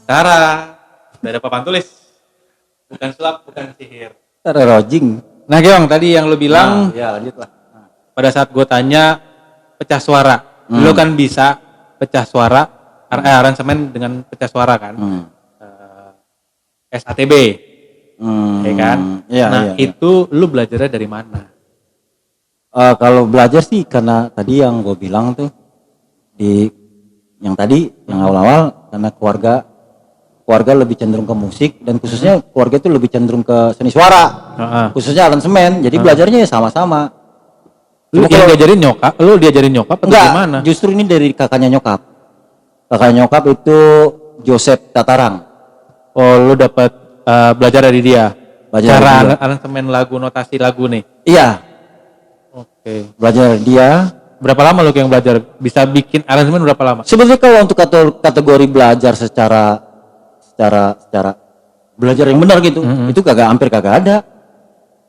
Cara. Udah ada papan tulis. Bukan sulap, bukan sihir. Cara rojing. Nah, Geong, tadi yang lu bilang, ya lanjutlah. pada saat gue tanya pecah suara, lu kan bisa pecah suara, aransemen dengan pecah suara kan, SATB, ya kan? Ya, nah itu lu belajarnya dari mana? Kalau belajar sih karena tadi yang gue bilang tuh yang awal-awal karena keluarga lebih cenderung ke musik dan khususnya keluarga itu lebih cenderung ke seni suara, khususnya aransemen. Jadi belajarnya ya sama-sama. Lu diajarin nyokap atau gimana? Justru ini dari kakaknya nyokap. Kakaknya nyokap itu Joseph Tatarang. Oh, lu dapat belajar dari dia. Cara aransemen lagu, notasi lagu nih. Iya. Oke. Belajar dari dia. Berapa lama lu yang belajar? Bisa bikin aransemen berapa lama? Sebenarnya kalau untuk kategori belajar secara belajar yang benar gitu, itu hampir kagak ada.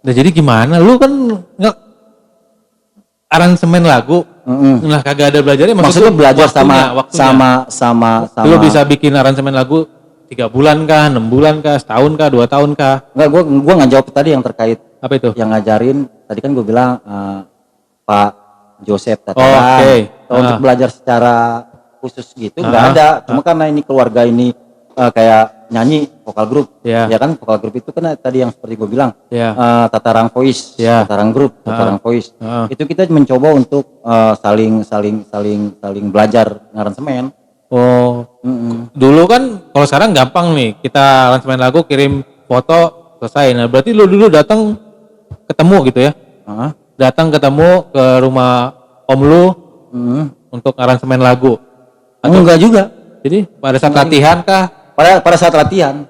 Nah, jadi gimana? Lu kan nggak aransemen lagu, nah kagak ada belajarnya. Maksudnya belajar sama. Lu bisa bikin aransemen lagu 3 bulan kah, 6 bulan kah, setahun kah, 2 tahun kah? Enggak, gua nggak jawab tadi yang terkait. Apa itu? Yang ngajarin tadi kan gue bilang Pak Joseph Tatarang. Untuk belajar secara khusus gitu nggak ada. Cuma karena ini keluarga ini kayak nyanyi vokal grup, ya kan, vokal grup itu kan tadi yang seperti gue bilang, Tatarang Voice, Tatarang Group, Tatarang Voice, itu kita mencoba untuk saling belajar aransemen. Dulu kan, kalau sekarang gampang nih, kita aransemen lagu kirim foto selesai. Nah berarti lu dulu datang ketemu gitu ya? Datang ketemu ke rumah om lu untuk aransemen lagu? Atau enggak juga? Jadi pada saat latihan kah? Pada saat latihan.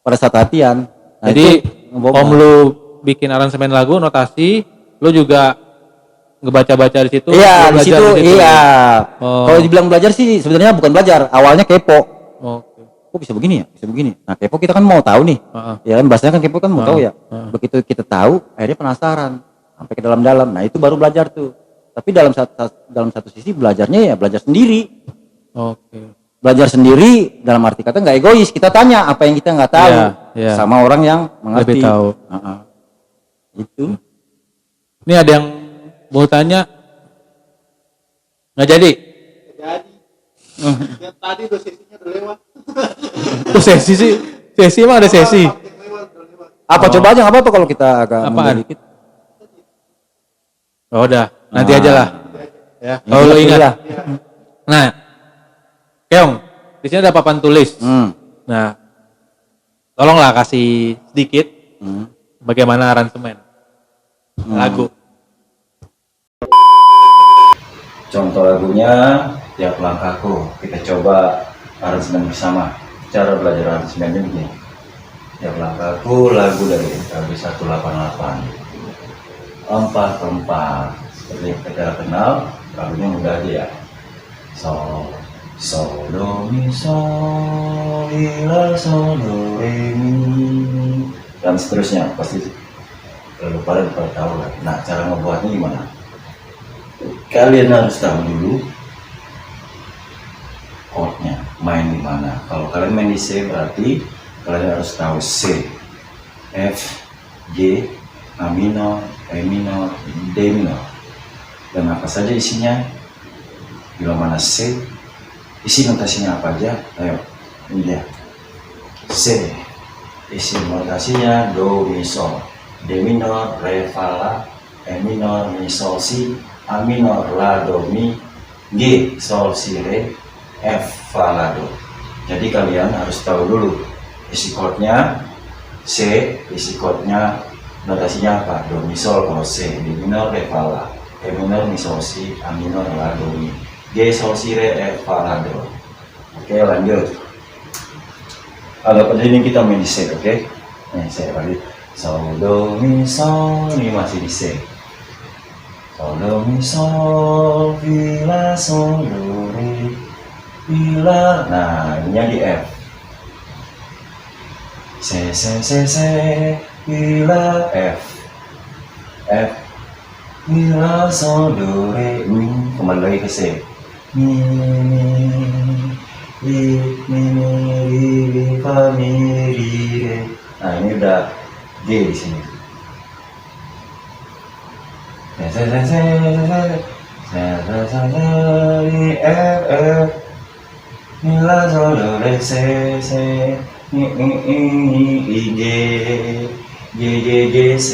Pada saat latihan. Nah, jadi om lu bikin aransemen lagu, notasi, lu juga ngebaca-baca di situ. Iya, di situ. Iya. Kalau dibilang belajar sih sebenarnya bukan belajar, awalnya kepo. Kok bisa begini ya? Bisa begini. Nah, kepo kita kan mau tahu nih. Ya kan bahasanya kan kepo kan mau tahu ya. Begitu kita tahu, akhirnya penasaran sampai ke dalam-dalam. Nah, itu baru belajar tuh. Tapi dalam satu sisi belajarnya ya belajar sendiri. Belajar sendiri dalam arti kata nggak egois, kita tanya apa yang kita nggak tahu sama orang yang mengerti. Lebih tahu. Itu. Ini ada yang mau tanya, nggak jadi? Yang tadi udah sesinya udah lewat. Sesi emang ada sesi. Apa coba aja nggak apa-apa kalau kita agak mundur dikit. Oh, udah, nanti aja lah. Ya. Kalau lo ingat. Nah. Keong, di sini ada papan tulis. Nah, tolonglah kasih sedikit bagaimana aransemen lagu. Contoh lagunya Tiap Langkahku. Kita coba aransemen bersama. Cara belajar aransemennya begini. Tiap Langkahku lagu dari KB 188. 4/4. Seperti yang kita kenal, lagunya mudah aja ya. Sol, do, mi, sol, la, sol, do, re, mi, dan seterusnya. Pasti lalu pada tahu lah. Nah, cara ngebuatnya gimana? Kalian harus tahu dulu chordnya, main di mana. Kalau kalian main di C berarti kalian harus tahu C, F, G, A minor, E minor, D minor, dan apa saja isinya. Bila mana C, isi notasinya apa aja? Ayo, ini dia. C, isi notasinya do, mi, sol, D minor, re, fa, la, E minor, mi, sol, si, A minor, la, do, mi, G, sol, si, re, F, fa, la, do. Jadi kalian harus tahu dulu isi chordnya C, isi chordnya notasinya apa? Do, mi, sol, kalau C, D minor, re, fa, la, E minor, mi, sol, si, A minor, la, do, mi, G, sol, si, re, F, fa, la, do. Oke, lanjut. Anggap aja ini kita main di C, oke? Nih, C lagi. Sol, do, mi, sol, ini masih di C. Sol, do, mi, sol, mi, la, sol, do, re, mi, la. Nah, ininya di F. C, mi, la, F. F, mi, la, sol, do, re, mi. Kembali lagi ke C. Mi, ri, mi, mi, ri, ri, fa, mi, ri, re. Nah ini udah G di sini. F, F, mi, la, sol, do, re, se, mi, I, G, G, C.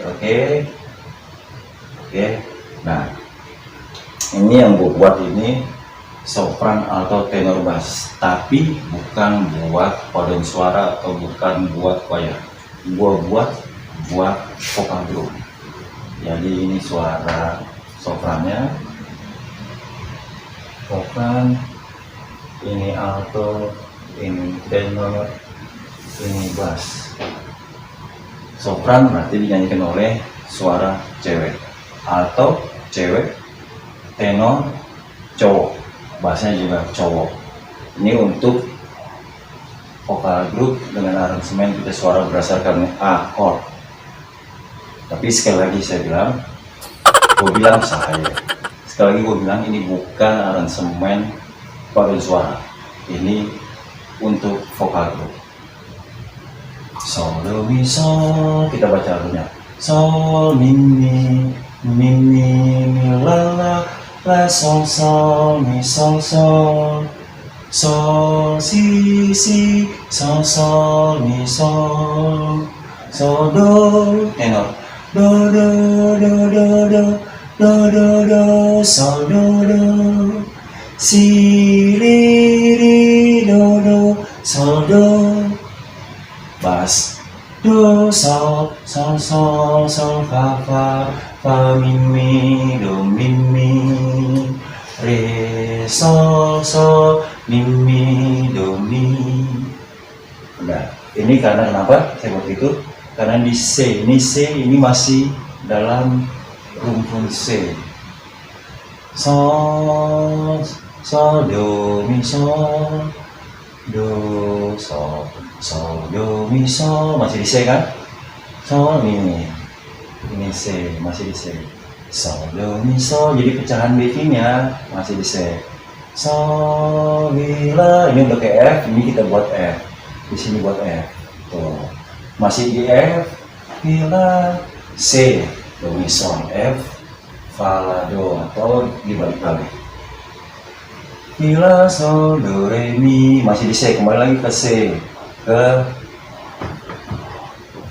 Oke. Nah, ini yang gue buat ini sopran atau tenor bass, tapi bukan buat paduan suara atau bukan buat choir. Gue buat vokal group. Jadi ini suara soprannya, sopran, ini alto, ini tenor, ini bass. Sopran berarti dinyanyikan oleh suara cewek, alto cewek, tenor cowok, bassnya juga cowok. Ini untuk vokal group dengan aransemen kita suara berdasarkan akord. Tapi sekali lagi saya bilang, ini bukan aransemen paduan suara, ini untuk vokal group. Sol, do, mi, sol, kita baca lagunya. Sol, mi, mi, mi, mi, mi, la, la, sol, sol, mi, sol, sol, sol, si, si, sol, sol, mi, sol, sol, do, tenor, do, do, do, do, do, do, do, do, sol, do, do, si, ri, ri, do, do, sol, do, bass, do, sol, sol, sol, sol, fa, fa, fa, mi, mi, do, mi, mi, re, sol, sol, mi, mi, do, mi. Nah, ini karena kenapa saya buat itu? Karena di C, ini masih dalam rumpun C. Sol, sol, do, mi, sol, do, sol, sol, do, mi, sol, masih di C kan? Sol, mi, ini C, masih di C. Sol, do, mi, sol, jadi pecahan backing-nya masih di C. Sol, mi, la, ini udah ke F, ini kita buat F. Di sini buat F. Tuh. Masih di F, mi, la, C, do, mi, sol, F, fa, la, do, atau dibalik lagi. Mi, la, sol, do, re, mi, masih di C, kembali lagi ke C, ke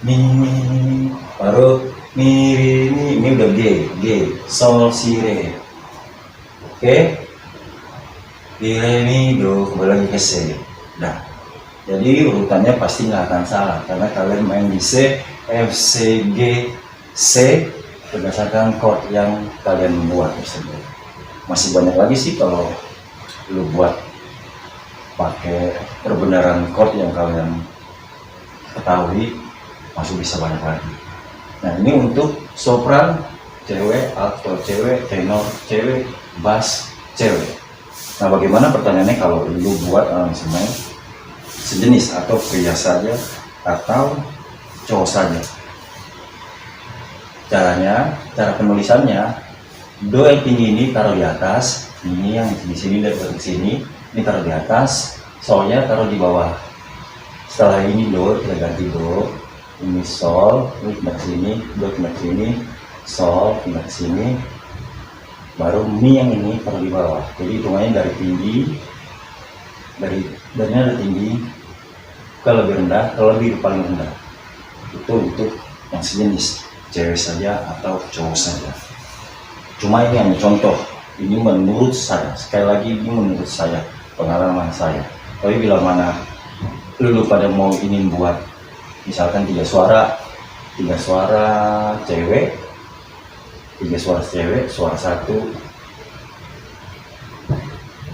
mi, baru mi, re, mi, ini udah G, sol, si, re. Oke, di, re, mi, do, kembali lagi ke C. Nah, jadi urutannya pasti nggak akan salah karena kalian main di C, F, C, G, C berdasarkan chord yang kalian buat tersebut. Masih banyak lagi sih kalau lu buat pakai perbenaran chord yang kalian ketahui, masih bisa banyak lagi. Nah, ini untuk sopran cewek, alto cewek, tenor cewek, bass cewek. Nah, bagaimana pertanyaannya kalau lu buat aransemen sejenis atau pria saja atau cowok saja? Cara penulisannya, do yang tinggi ini taruh di atas, ini yang di sini dari ke sini, ini taruh di atas, solnya taruh di bawah. Setelah ini do, kita ganti do, ini sol, ini pindah ke sini, do pindah ke sini, sol pindah ke sini, baru mi yang ini taruh di bawah. Jadi hitungannya dari tinggi, dari tinggi ke lebih rendah, ke lebih paling rendah. Itu untuk yang sejenis, cewek saja atau cowok saja. Cuma ini hanya contoh, ini menurut saya, sekali lagi ini menurut saya, pengalaman saya. Tapi bila mana lu pada mau ingin buat misalkan tiga suara cewek, suara satu,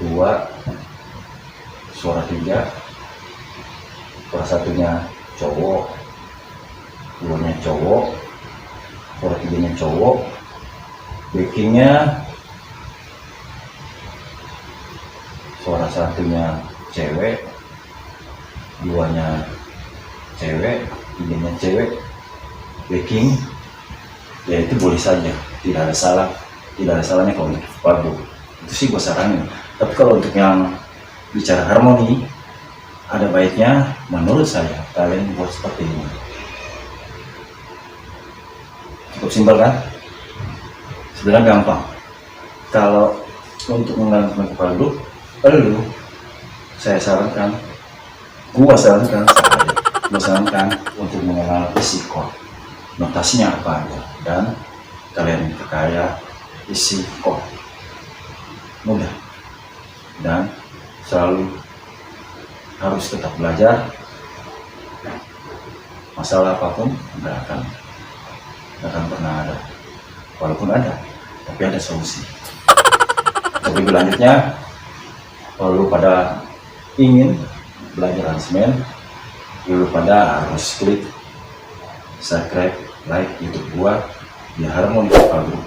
dua, suara tiga, suara satunya cowok, duanya cowok, suara tiganya cowok, backingnya suara satunya cewek, duanya cewek, tiganya cewek, backing, ya itu boleh saja, tidak ada salahnya kalau untuk lagu. Itu sih gue saranin. Tapi kalau untuk yang bicara harmoni, ada baiknya menurut saya kalian buat seperti ini. Cukup simpel kan? Sebenarnya gampang. Kalau untuk mengenal kepala lu, saya sarankan, gua sarankan untuk mengenal isi chord, notasinya apa aja, dan kalian perkaya isi chord. Mudah dan selalu harus tetap belajar. Masalah apapun nggak akan pernah ada, walaupun ada, tapi ada solusi. Tapi berlanjutnya, kalau lu pada ingin belajar aransemen, lu pada harus klik subscribe, like YouTube gua di Harmoni Vokal Group.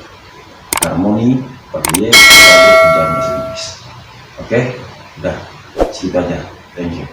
Harmoni pakai Y, penjara bahasa Inggris. Oke, udah segitu aja. Thank you.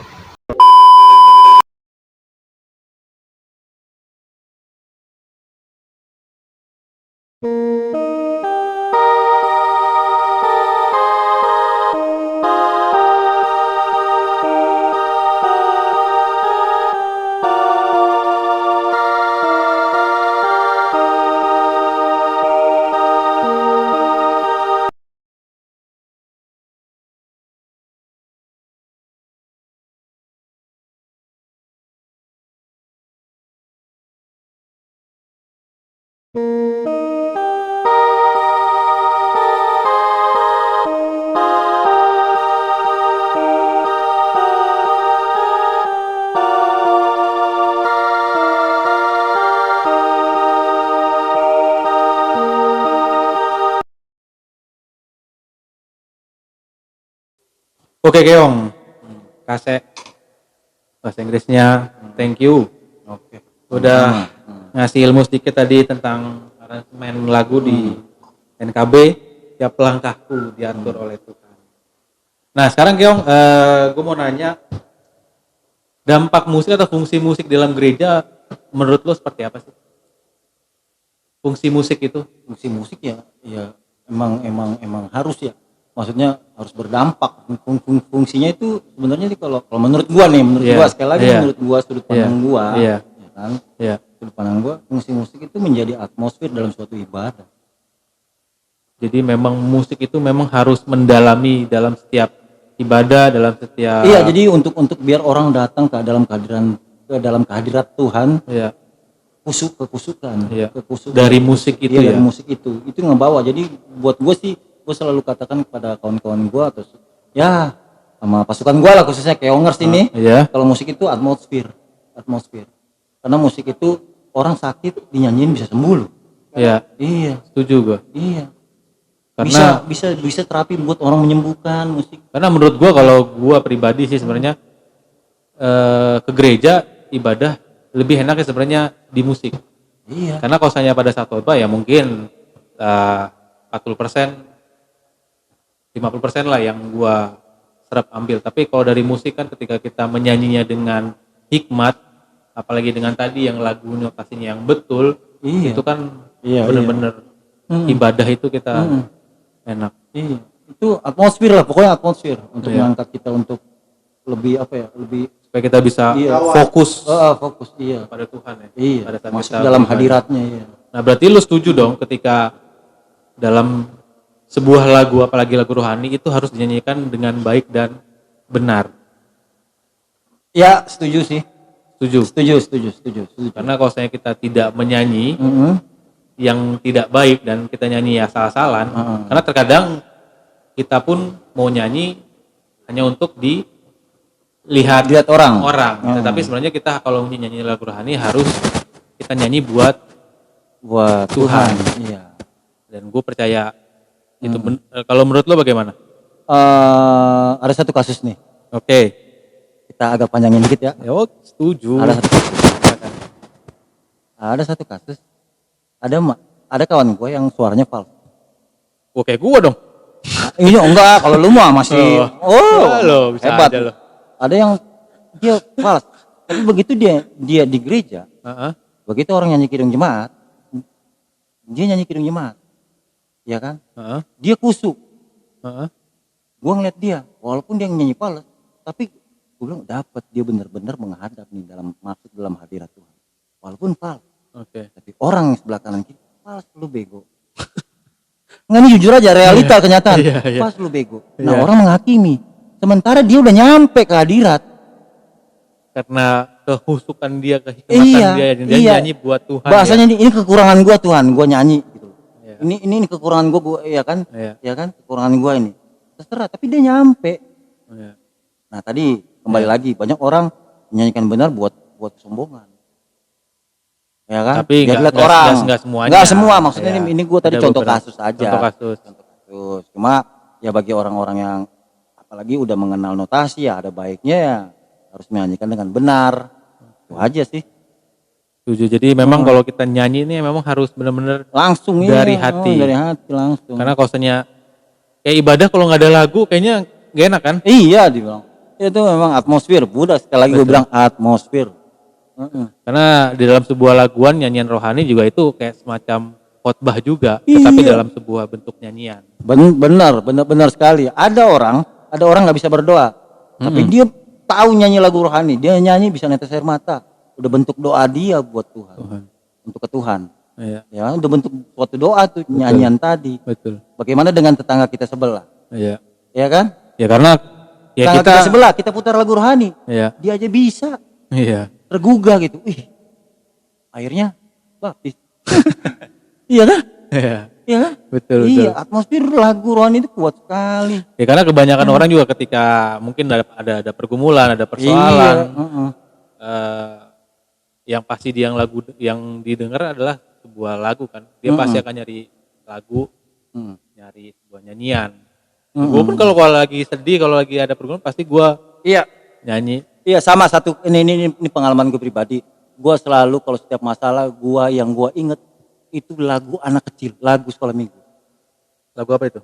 Oke Keong, kasih bahasa Inggrisnya, thank you. Oke. Udah ngasih ilmu sedikit tadi tentang aransemen lagu di NKB, tiap langkahku diatur oleh Tuhan. Nah sekarang Keong, gue mau nanya, dampak musik atau fungsi musik dalam gereja menurut lo seperti apa sih? Fungsi musik itu? Fungsi musik ya emang harus ya, maksudnya harus berdampak. Fungsinya itu sebenarnya nih kalau menurut gua gua sekali lagi menurut gua sudut pandang gua ya kan, sudut pandang gua, fungsi musik itu menjadi atmosfer dalam suatu ibadah. Jadi memang musik itu memang harus mendalami dalam setiap ibadah, dalam setiap. Iya, jadi untuk biar orang datang ke dalam kehadirat Tuhan, kekusukan dari musik itu dari musik itu ngebawa. Jadi buat gue sih, gue selalu katakan kepada kawan-kawan gue atau ya sama pasukan gue lah, khususnya Keongers ini, kalau musik itu atmosfer, karena musik itu orang sakit dinyanyiin bisa sembuh loh. Iya, setuju gue. Iya, karena bisa terapi buat orang, menyembuhkan musik. Karena menurut gue, kalau gue pribadi sih sebenarnya ke gereja ibadah lebih enaknya sebenarnya di musik. Iya. Karena kalau misalnya pada saat khotbah ya mungkin 40%, 50% lah yang gua serap ambil. Tapi kalau dari musik kan ketika kita menyanyinya dengan hikmat, apalagi dengan tadi yang lagu notasinya yang betul, itu kan benar-benar ibadah itu kita enak. Iya. Itu atmosfer lah, pokoknya atmosfer untuk mengangkat kita untuk lebih lebih supaya kita bisa fokus pada Tuhan ya. Iya. Pada saat masuk kita dalam beribadah. hadiratnya ya. Nah, berarti lu setuju dong ketika dalam sebuah lagu, apalagi lagu rohani, itu harus dinyanyikan dengan baik dan benar. Ya, setuju sih. Setuju. Karena kalau misalnya kita tidak menyanyi yang tidak baik dan kita nyanyi asal-asalan, karena terkadang kita pun mau nyanyi hanya untuk dilihat orang. Tetapi sebenarnya kita kalau nyanyi lagu rohani harus kita nyanyi buat Tuhan. Iya. Dan gue percaya itu. Kalau menurut lo bagaimana? Ada satu kasus nih. Oke. Kita agak panjangin dikit ya. Setuju. Ada satu kasus. Ada kawan gue yang suaranya false. Kayak gue dong. Ini enggak, kalau lu mah masih lo bisa hebat. aja lo. Ada yang dia false. Tapi begitu dia di gereja, begitu orang nyanyi kidung jemaat, dia nyanyi kidung jemaat, ya kan? Dia kusuk. Gue ngeliat dia, walaupun dia nyanyi fals, tapi gue bilang dapat dia benar-benar menghadap nih dalam hadirat Tuhan. Walaupun fals. Oke. Tapi orang yang sebelah kanan kita, fals lu bego. Nggak, ini jujur aja realita kenyataan. Fals lu bego. Nah, orang menghakimi. Sementara dia udah nyampe ke hadirat. Karena kehusukan dia, kehikmatan dia nyanyi buat Tuhan. Bahasanya ini kekurangan gua Tuhan, gua nyanyi gitu. Ini kekurangan gua ya kan? Ya kan? Kekurangan gua ini. Terserah, tapi dia nyampe. Nah, tadi kembali lagi banyak orang menyanyikan benar buat kesombongan. Ya kan? Tapi biar lihat orang. Enggak semuanya. Enggak semua, maksudnya ini gua tadi contoh kasus aja. Contoh kasus. Cuma ya bagi orang-orang yang apalagi udah mengenal notasi ya ada baiknya ya harus menyanyikan dengan benar. Itu aja sih. Setuju. Jadi memang kalau kita nyanyi ini memang harus benar-benar langsung dari hati. Dari hati langsung. Karena kalau kayak ibadah kalau nggak ada lagu kayaknya gak enak kan? Iya dibilang. Itu memang atmosfer. Budak sekali lagi gue bilang atmosfer. Karena di dalam sebuah laguan nyanyian rohani juga itu kayak semacam khotbah juga, tetapi dalam sebuah bentuk nyanyian. Benar sekali. Ada orang nggak bisa berdoa, tapi dia tahu nyanyi lagu rohani. Dia nyanyi bisa netes air mata. Udah bentuk doa dia buat Tuhan. Untuk ke Tuhan. Iya. Ya, udah bentuk suatu doa tuh nyanyian tadi. Betul. Bagaimana dengan tetangga kita sebelah? Iya. Ya kan? Ya karena tetangga kita sebelah kita putar lagu rohani. Iya. Dia aja bisa. Iya. Tergugah gitu. Akhirnya baptis. Iya kan? Iya. Iya kan? Betul. Iya, atmosfer lagu rohani itu kuat sekali. Ya karena kebanyakan orang juga ketika mungkin ada pergumulan, ada persoalan. Yang pasti lagu yang didengar adalah sebuah lagu kan. Dia pasti akan nyari lagu, nyari sebuah nyanyian. Gue pun kalau lagi sedih, kalau lagi ada pergumulan pasti gue nyanyi. Iya sama satu ini pengalaman gue pribadi. Gue selalu kalau setiap masalah yang gue inget itu lagu anak kecil, lagu sekolah minggu. Lagu apa itu?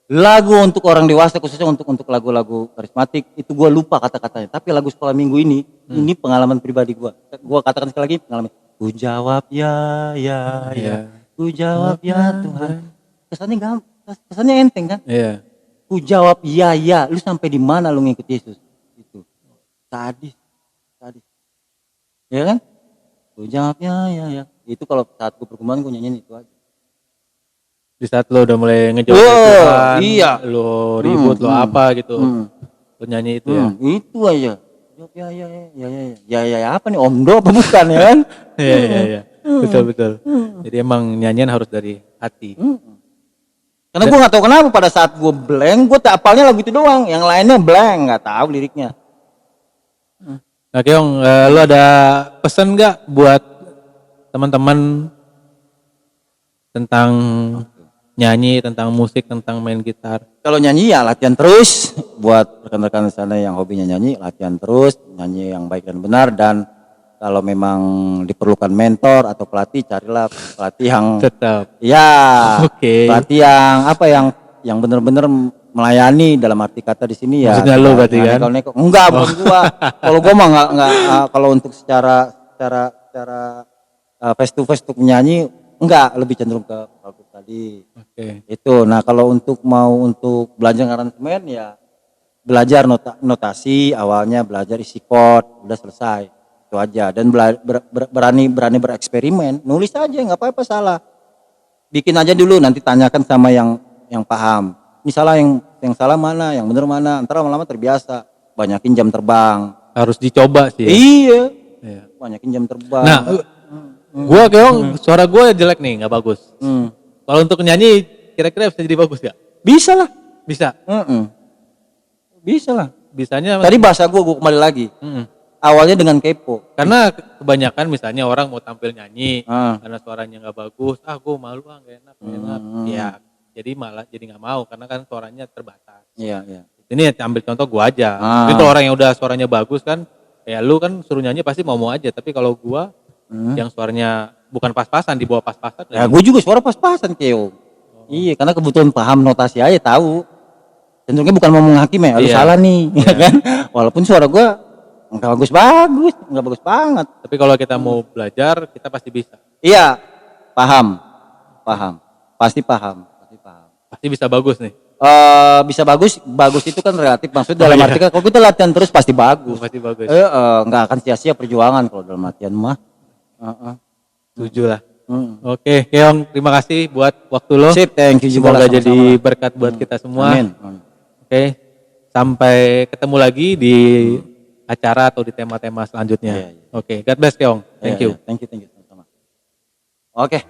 Lagu untuk orang dewasa khususnya untuk lagu-lagu karismatik itu gue lupa kata-katanya. Tapi lagu sekolah minggu ini pengalaman pribadi gue. Gue katakan sekali lagi pengalaman. Ku jawab ya. Ku jawab ya Tuhan. Kesannya enteng kan? Iya. Ku jawab ya. Lu sampai di mana lu ngikut Yesus? Itu. Sadis. Ya kan? Ku jawab ya. Itu kalau saat gue pergumulan gue nyanyiin itu aja. Di saat lo udah mulai ngejauh Tuhan, iya. Lo ribut, lo apa gitu, lo nyanyi itu ya? Itu aja. Ya apa nih, omdo apa bukan ya kan? Iya. Betul. Jadi emang nyanyian harus dari hati. Karena gue nggak tahu kenapa pada saat gue blank, gue tak apalnya lagu itu doang, yang lainnya blank, nggak tahu liriknya. Nah Keong, lo ada pesan nggak buat teman-teman tentang nyanyi, tentang musik, tentang main gitar? Kalau nyanyi ya latihan terus. Buat rekan-rekan di sana yang hobinya nyanyi, latihan terus, nyanyi yang baik dan benar. Dan kalau memang diperlukan mentor atau pelatih, carilah pelatih yang tetap. Ya. Pelatih yang benar-benar melayani dalam arti kata di sini ya. Maksudnya lo berarti kan? Enggak, bukan gua. Kalau gua mah enggak kalau untuk secara face to face untuk menyanyi enggak, lebih cenderung ke bagus tadi. Itu. Nah, kalau untuk belajar aransemen ya belajar notasi, awalnya belajar isi chord, udah selesai. Itu aja. Dan berani bereksperimen, nulis aja enggak apa-apa salah. Bikin aja dulu, nanti tanyakan sama yang paham. Ini salah yang salah mana, yang benar mana. Ntar lama-lama terbiasa. Banyakin jam terbang. Harus dicoba sih. Ya? Iya. Banyakin jam terbang. Nah, gue Keong suara gue jelek nih, nggak bagus. Kalau untuk nyanyi kira-kira bisa jadi bagus gak? Bisa lah. Bisa? Bisa lah. Bisanya tadi bahasa gue kembali lagi. Awalnya dengan kepo. Karena kebanyakan misalnya orang mau tampil nyanyi karena suaranya nggak bagus, gue malu nggak enak. Ya jadi malah jadi nggak mau karena kan suaranya terbatas. Iya. Ini ambil contoh gue aja. Tapi kalau orang yang udah suaranya bagus kan, kayak lu kan suruh nyanyi pasti mau aja. Tapi kalau gue yang suaranya bukan pas-pasan, di bawah pas-pasan. Ya gue juga suara pas-pasan Keo. Iya, karena kebutuhan paham notasi aja tahu. Tentunya bukan mau menghakimi ya, lu salah nih, ya kan? Walaupun suara gue nggak bagus banget. Tapi kalau kita mau belajar, kita pasti bisa. Iya, paham. Pasti paham. Pasti bisa bagus nih. bisa bagus itu kan relatif, maksud dalam arti kan kalau kita latihan terus pasti bagus. Pasti bagus. Nggak akan sia-sia perjuangan kalau dalam latihan mah. Setuju lah. Oke, Keong, terima kasih buat waktu lo. Sip, thank you juga. Semoga jadi berkat buat kita semua. Amin. Oke, sampai ketemu lagi di acara atau di tema-tema selanjutnya. Oke, God bless Keong. Thank you. Thank you. Sama-sama. Oke.